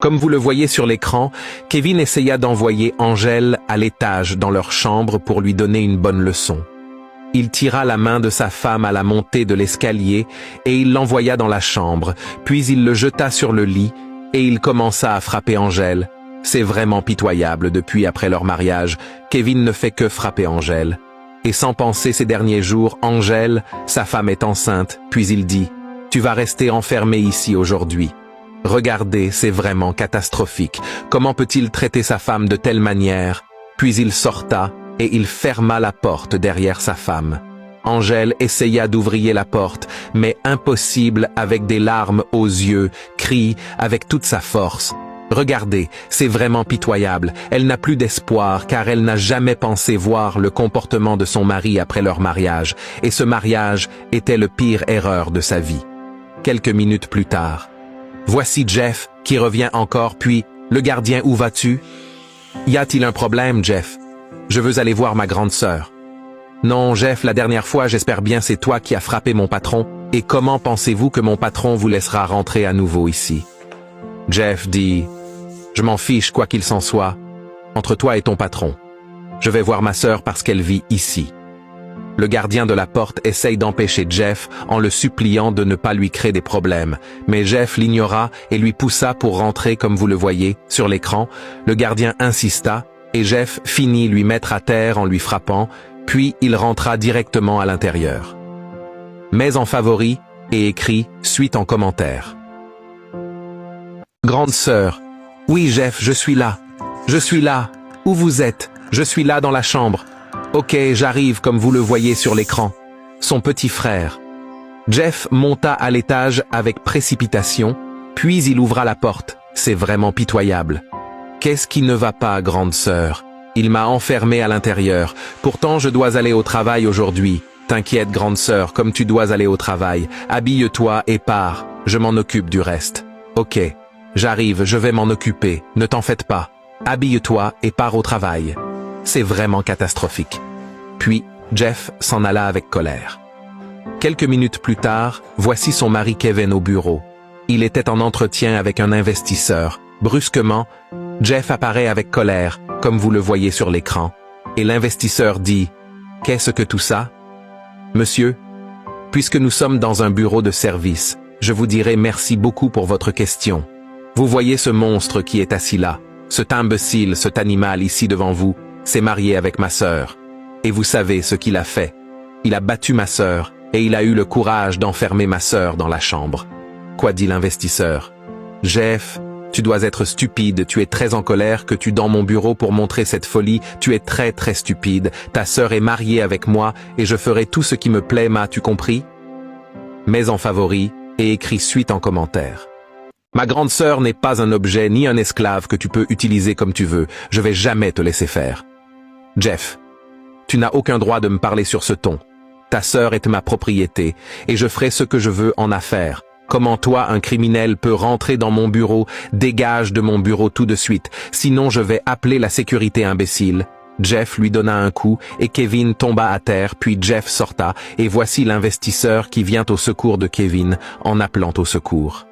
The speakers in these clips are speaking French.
Comme vous le voyez sur l'écran, Kevin essaya d'envoyer Angèle à l'étage dans leur chambre pour lui donner une bonne leçon. Il tira la main de sa femme à la montée de l'escalier et il l'envoya dans la chambre, puis il le jeta sur le lit et il commença à frapper Angèle. C'est vraiment pitoyable depuis après leur mariage, Kevin ne fait que frapper Angèle. Et sans penser ces derniers jours, Angèle, sa femme est enceinte, puis il dit « Tu vas rester enfermée ici aujourd'hui. » Regardez, c'est vraiment catastrophique. Comment peut-il traiter sa femme de telle manière? Puis il sorta et il ferma la porte derrière sa femme. Angèle essaya d'ouvrir la porte, mais impossible avec des larmes aux yeux, crie avec toute sa force. Regardez, c'est vraiment pitoyable. Elle n'a plus d'espoir car elle n'a jamais pensé voir le comportement de son mari après leur mariage, et ce mariage était le pire erreur de sa vie. Quelques minutes plus tard, voici Jeff qui revient encore, puis « Le gardien, où vas-tu? » « Y a-t-il un problème, Jeff? Je veux aller voir ma grande sœur. »« Non, Jeff, la dernière fois, j'espère bien c'est toi qui as frappé mon patron. Et comment pensez-vous que mon patron vous laissera rentrer à nouveau ici? » Jeff dit « Je m'en fiche quoi qu'il s'en soit. Entre toi et ton patron. Je vais voir ma sœur parce qu'elle vit ici. » Le gardien de la porte essaye d'empêcher Jeff en le suppliant de ne pas lui créer des problèmes. Mais Jeff l'ignora et lui poussa pour rentrer comme vous le voyez sur l'écran. Le gardien insista et Jeff finit lui mettre à terre en lui frappant, puis il rentra directement à l'intérieur. Mets en favori et écris suite en commentaire. Grande sœur. Oui Jeff, je suis là. Je suis là. Où vous êtes? Je suis là dans la chambre. Ok, j'arrive comme vous le voyez sur l'écran. Son petit frère. Jeff monta à l'étage avec précipitation, puis il ouvra la porte. C'est vraiment pitoyable. Qu'est-ce qui ne va pas, grande sœur? Il m'a enfermé à l'intérieur. Pourtant, je dois aller au travail aujourd'hui. T'inquiète, grande sœur, comme tu dois aller au travail. Habille-toi et pars. Je m'en occupe du reste. Ok, j'arrive, je vais m'en occuper. Ne t'en faites pas. Habille-toi et pars au travail. C'est vraiment catastrophique. Puis, Jeff s'en alla avec colère. Quelques minutes plus tard, voici son mari Kevin au bureau. Il était en entretien avec un investisseur. Brusquement, Jeff apparaît avec colère, comme vous le voyez sur l'écran. Et l'investisseur dit « Qu'est-ce que tout ça? Monsieur, puisque nous sommes dans un bureau de service, je vous dirai merci beaucoup pour votre question. Vous voyez ce monstre qui est assis là, cet imbécile, cet animal ici devant vous, s'est marié avec ma sœur. Et vous savez ce qu'il a fait. Il a battu ma sœur, et il a eu le courage d'enfermer ma sœur dans la chambre. » Quoi dit l'investisseur? « Jeff, tu dois être stupide, tu es très en colère que tu dans mon bureau pour montrer cette folie, tu es très très stupide, ta sœur est mariée avec moi, et je ferai tout ce qui me plaît, m'as-tu compris? » Mets en favori, et écris suite en commentaire. Ma grande sœur n'est pas un objet ni un esclave que tu peux utiliser comme tu veux, je vais jamais te laisser faire. Jeff, tu n'as aucun droit de me parler sur ce ton. Ta sœur est ma propriété, et je ferai ce que je veux en affaires. Comment toi, un criminel, peut rentrer dans mon bureau? Dégage de mon bureau tout de suite, sinon je vais appeler la sécurité, imbécile. Jeff lui donna un coup, et Kevin tomba à terre, puis Jeff sorta, et voici l'investisseur qui vient au secours de Kevin, en appelant au secours.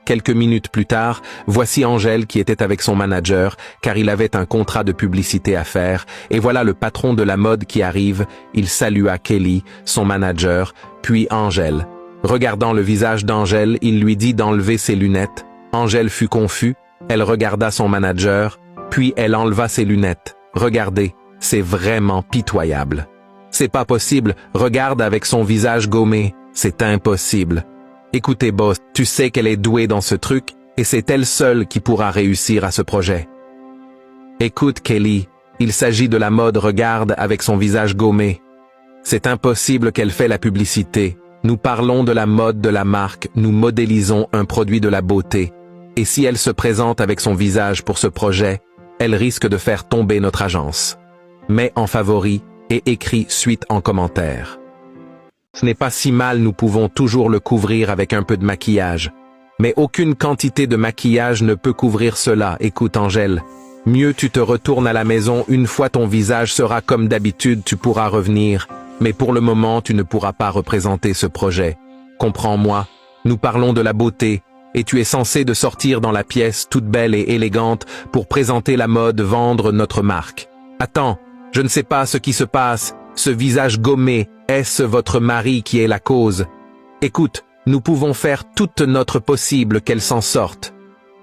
Quelques minutes plus tard, voici Angèle qui était avec son manager, car il avait un contrat de publicité à faire, et voilà le patron de la mode qui arrive, il salua Kelly, son manager, puis Angèle. Regardant le visage d'Angèle, il lui dit d'enlever ses lunettes. Angèle fut confus, elle regarda son manager, puis elle enleva ses lunettes. Regardez, c'est vraiment pitoyable. C'est pas possible, regarde avec son visage gommé, c'est impossible. Écoutez boss, tu sais qu'elle est douée dans ce truc, et c'est elle seule qui pourra réussir à ce projet. Écoute Kelly, il s'agit de la mode, regarde avec son visage gommé. C'est impossible qu'elle fait la publicité. Nous parlons de la mode de la marque, nous modélisons un produit de la beauté. Et si elle se présente avec son visage pour ce projet, elle risque de faire tomber notre agence. Mets en favori et écris suite en commentaire. Ce n'est pas si mal, nous pouvons toujours le couvrir avec un peu de maquillage. Mais aucune quantité de maquillage ne peut couvrir cela, écoute Angèle. Mieux tu te retournes à la maison, une fois ton visage sera comme d'habitude, tu pourras revenir. Mais pour le moment, tu ne pourras pas représenter ce projet. Comprends-moi, nous parlons de la beauté, et tu es censé de sortir dans la pièce toute belle et élégante pour présenter la mode, vendre notre marque. Attends, je ne sais pas ce qui se passe, ce visage gommé, est-ce votre mari qui est la cause? Écoute, nous pouvons faire toute notre possible qu'elle s'en sorte.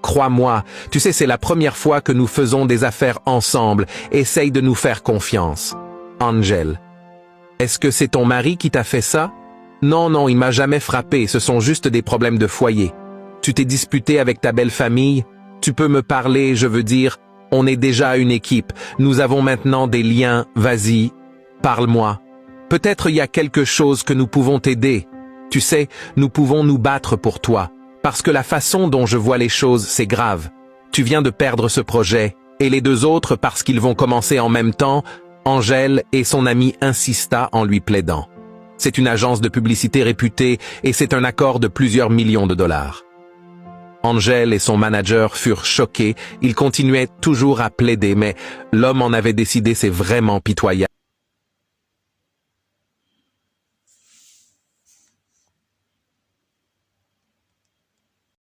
Crois-moi, tu sais c'est la première fois que nous faisons des affaires ensemble, essaye de nous faire confiance. Angel. Est-ce que c'est ton mari qui t'a fait ça? Non, non, il m'a jamais frappé, ce sont juste des problèmes de foyer. Tu t'es disputé avec ta belle famille? Tu peux me parler, je veux dire, on est déjà une équipe, nous avons maintenant des liens, vas-y, parle-moi. Peut-être il y a quelque chose que nous pouvons t'aider. Tu sais, nous pouvons nous battre pour toi, parce que la façon dont je vois les choses, c'est grave. Tu viens de perdre ce projet, et les deux autres parce qu'ils vont commencer en même temps, Angel et son ami insista en lui plaidant. C'est une agence de publicité réputée et c'est un accord de plusieurs millions de dollars. Angel et son manager furent choqués, ils continuaient toujours à plaider, mais l'homme en avait décidé, c'est vraiment pitoyable.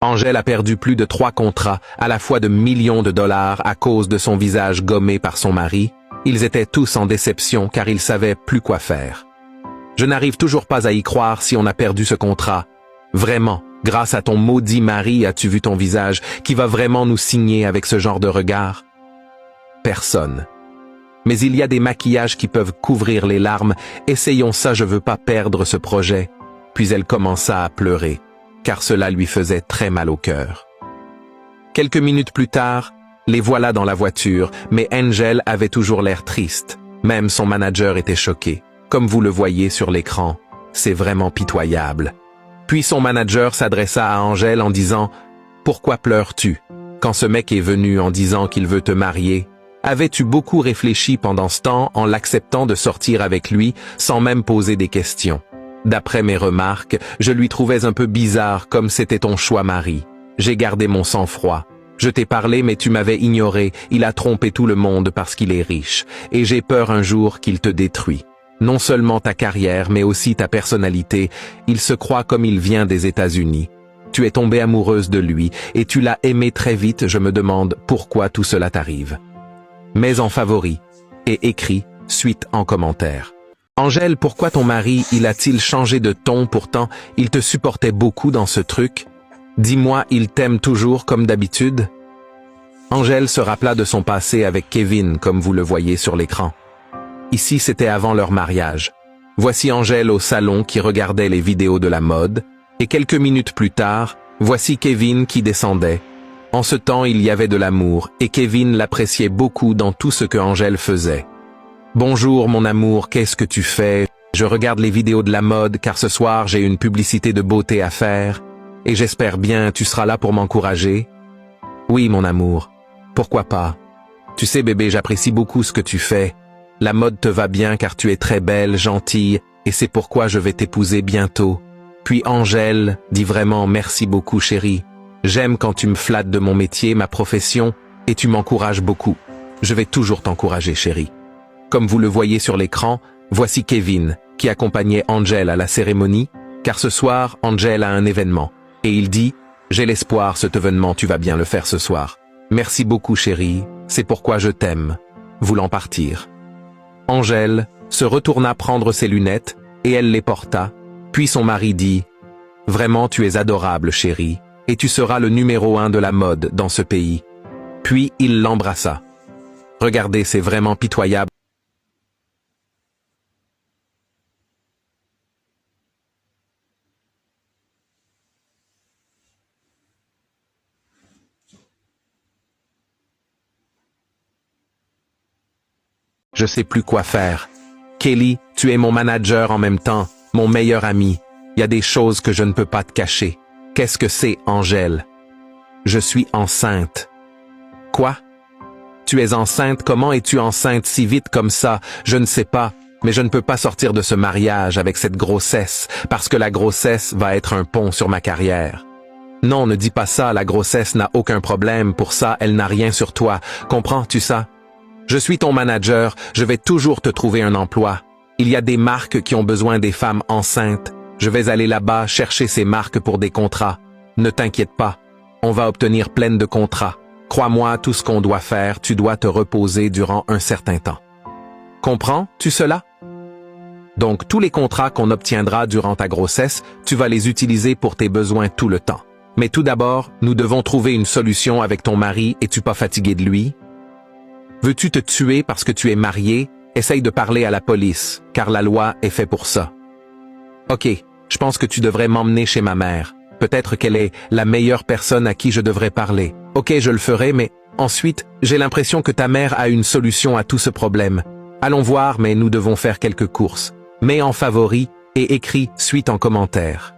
Angel a perdu plus de 3 contrats, à la fois de millions de dollars à cause de son visage gommé par son mari. Ils étaient tous en déception car ils savaient plus quoi faire. Je n'arrive toujours pas à y croire si on a perdu ce contrat. Vraiment, grâce à ton maudit mari as-tu vu ton visage qui va vraiment nous signer avec ce genre de regard? Personne. Mais il y a des maquillages qui peuvent couvrir les larmes. Essayons ça, je veux pas perdre ce projet. Puis elle commença à pleurer, car cela lui faisait très mal au cœur. Quelques minutes plus tard, les voilà dans la voiture, mais Angel avait toujours l'air triste. Même son manager était choqué. Comme vous le voyez sur l'écran, c'est vraiment pitoyable. Puis son manager s'adressa à Angel en disant « Pourquoi pleures-tu? Quand ce mec est venu en disant qu'il veut te marier, avais-tu beaucoup réfléchi pendant ce temps en l'acceptant de sortir avec lui sans même poser des questions? D'après mes remarques, je lui trouvais un peu bizarre comme c'était ton choix mari. J'ai gardé mon sang-froid. Je t'ai parlé mais tu m'avais ignoré, il a trompé tout le monde parce qu'il est riche, et j'ai peur un jour qu'il te détruit. Non seulement ta carrière mais aussi ta personnalité, il se croit comme il vient des États-Unis. Tu es tombée amoureuse de lui et tu l'as aimé très vite, je me demande pourquoi tout cela t'arrive. Mets en favori et écris suite en commentaire. Angel, pourquoi ton mari, il a-t-il changé de ton pourtant, il te supportait beaucoup dans ce truc? Dis-moi, il t'aime toujours comme d'habitude? Angel se rappela de son passé avec Kevin, comme vous le voyez sur l'écran. Ici, c'était avant leur mariage. Voici Angel au salon qui regardait les vidéos de la mode, et quelques minutes plus tard, voici Kevin qui descendait. En ce temps, il y avait de l'amour, et Kevin l'appréciait beaucoup dans tout ce que Angel faisait. Bonjour mon amour, qu'est-ce que tu fais? Je regarde les vidéos de la mode car ce soir j'ai une publicité de beauté à faire. Et j'espère bien, tu seras là pour m'encourager? Oui, mon amour. Pourquoi pas? Tu sais, bébé, j'apprécie beaucoup ce que tu fais. La mode te va bien car tu es très belle, gentille, et c'est pourquoi je vais t'épouser bientôt. Puis Angel dit vraiment merci beaucoup, chérie. J'aime quand tu me flattes de mon métier, ma profession, et tu m'encourages beaucoup. Je vais toujours t'encourager, chérie. Comme vous le voyez sur l'écran, voici Kevin, qui accompagnait Angel à la cérémonie, car ce soir, Angel a un événement. Et il dit, j'ai l'espoir, cet événement, tu vas bien le faire ce soir. Merci beaucoup, chérie, c'est pourquoi je t'aime. Voulant partir. Angel se retourna prendre ses lunettes, et elle les porta, puis son mari dit, vraiment tu es adorable, chérie, et tu seras le numéro 1 de la mode dans ce pays. Puis il l'embrassa. Regardez, c'est vraiment pitoyable. Je sais plus quoi faire. Kelly, tu es mon manager en même temps, mon meilleur ami. Il y a des choses que je ne peux pas te cacher. Qu'est-ce que c'est, Angel? Je suis enceinte. Quoi? Tu es enceinte? Comment es-tu enceinte si vite comme ça? Je ne sais pas, mais je ne peux pas sortir de ce mariage avec cette grossesse, parce que la grossesse va être un pont sur ma carrière. Non, ne dis pas ça, la grossesse n'a aucun problème, pour ça, elle n'a rien sur toi. Comprends-tu ça? Je suis ton manager, je vais toujours te trouver un emploi. Il y a des marques qui ont besoin des femmes enceintes. Je vais aller là-bas chercher ces marques pour des contrats. Ne t'inquiète pas, On va obtenir plein de contrats. Crois-moi, tout ce qu'on doit faire, tu dois te reposer durant un certain temps. Comprends-tu cela? Donc, tous les contrats qu'on obtiendra durant ta grossesse, tu vas les utiliser pour tes besoins tout le temps. Mais tout d'abord, nous devons trouver une solution avec ton mari. Es-tu pas fatigué de lui? Veux-tu te tuer parce que tu es marié? Essaye de parler à la police, car la loi est faite pour ça. Ok, je pense que tu devrais m'emmener chez ma mère. Peut-être qu'elle est la meilleure personne à qui je devrais parler. Ok, je le ferai, mais ensuite, j'ai l'impression que ta mère a une solution à tout ce problème. Allons voir, mais nous devons faire quelques courses. Mets en favori et écris suite en commentaire.